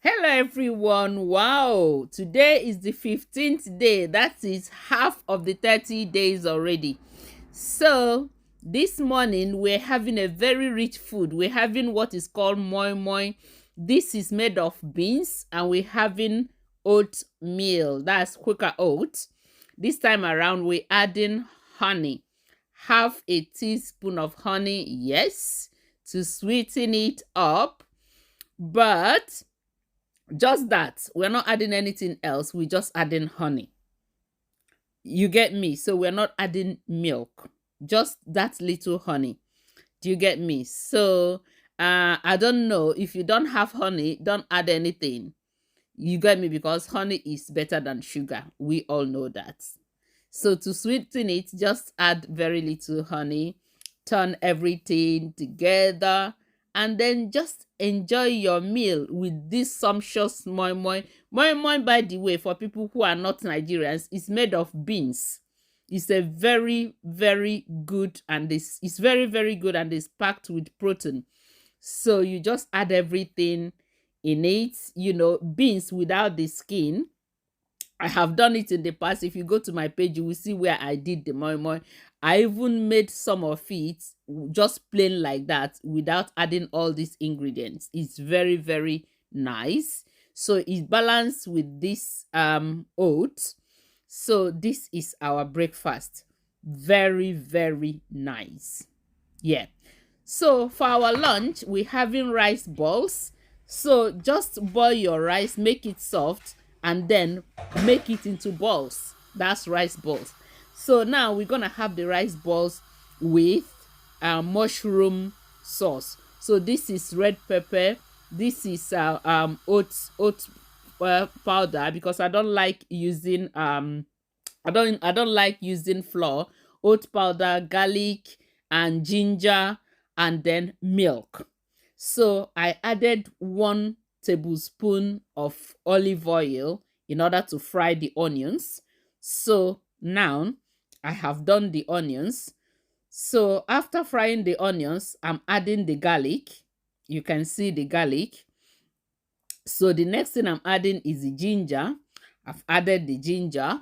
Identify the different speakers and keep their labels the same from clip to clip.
Speaker 1: Hello everyone. Wow, today is the 15th day. That is half of the 30 days already. So this morning we're having a very rich food. We're having what is called moi moi. This is made of beans and we're having oatmeal. That's Quaker oats. This time around we're adding honey. Half a teaspoon of honey, yes, to sweeten it up. But just that, we're not adding anything else, we're just adding honey. You get me? So we're not adding milk, just that little honey. Do you get me? So I don't know, if you don't have honey, don't add anything. You get me? Because honey is better than sugar, we all know that. So to sweeten it, just add very little honey, turn everything together, and then just enjoy your meal with this sumptuous moi moi. Moi moi, by the way, for people who are not Nigerians, is made of beans. It's a very, very good, and it's very, very good, and it's packed with protein. So you just add everything in it, beans without the skin. I have done it in the past. If you go to my page, you will see where I did the moi moi. I even made some of it just plain like that without adding all these ingredients. It's very, very nice. So it's balanced with this oats. So this is our breakfast. Very, very nice. Yeah. So for our lunch, we're having rice balls. So just boil your rice, make it soft, and then make it into balls. That's rice balls. So now we're gonna have the rice balls with mushroom sauce. So this is red pepper. This is oat powder, because I don't like using I don't like using flour. Oat powder, garlic, and ginger, and then milk. So I added 1 tablespoon of olive oil in order to fry the onions. So now I have done the onions. So after frying the onions, I'm adding the garlic. You can see the garlic. So the next thing I'm adding is the ginger. I've added the ginger.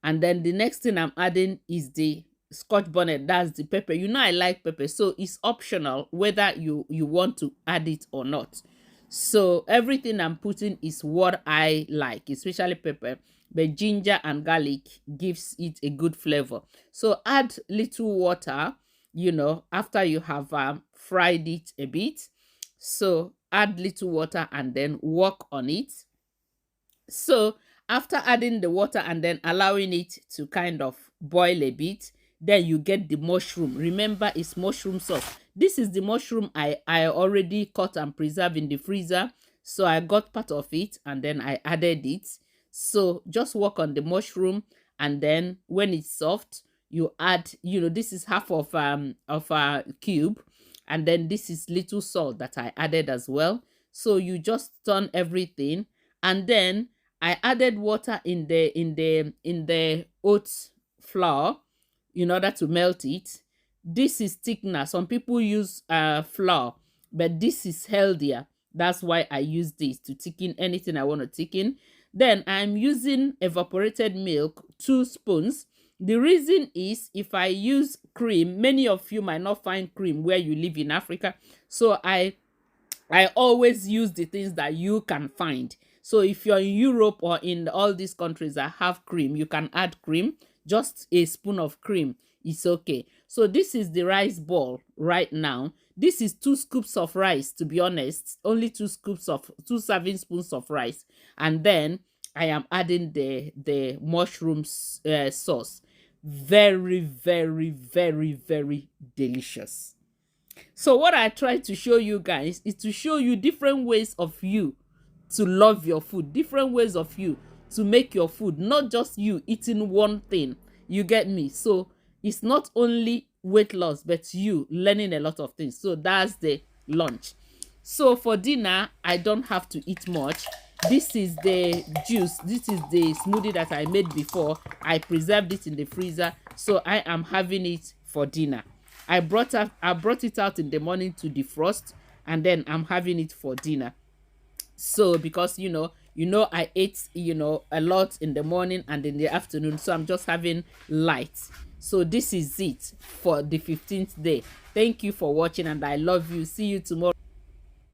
Speaker 1: And then the next thing I'm adding is the scotch bonnet. That's the pepper. I like pepper, so it's optional whether you want to add it or not. So everything I'm putting is what I like, especially pepper. But ginger and garlic gives it a good flavor. So add little water, after you have fried it a bit. So add little water and then work on it. So after adding the water and then allowing it to kind of boil a bit, then you get the mushroom. Remember, it's mushroom sauce. This is the mushroom I already cut and preserved in the freezer. So I got part of it and then I added it. So just work on the mushroom, and then when it's soft, you add, this is half of a cube, and then this is little salt that I added as well. So you just turn everything, and then I added water in the oat flour in order to melt it. This is thickener. Some people use flour, but this is healthier. That's why I use this to thicken anything I want to thicken. Then I'm using evaporated milk, 2 spoons. The reason is, if I use cream, many of you might not find cream where you live in Africa. So I always use the things that you can find. So if you're in Europe or in all these countries that have cream, you can add cream. Just a spoon of cream is okay. So this is the rice ball right now. This is 2 scoops of rice, to be honest. Only 2 serving spoons of rice. And then I am adding the mushroom sauce. Very, very, very, very delicious. So what I try to show you guys is to show you different ways of you to love your food, different ways of you to make your food, not just you eating one thing. You get me? So it's not only weight loss, but you learning a lot of things. So that's the lunch. So for dinner, I don't have to eat much. This is the juice. This is the smoothie that I made before. I preserved it in the freezer, so I am having it for dinner. I brought it out in the morning to defrost, and then I'm having it for dinner. So because I ate a lot in the morning and in the afternoon, so I'm just having light. So this is it for the 15th day. Thank you for watching, and I love you. See you tomorrow.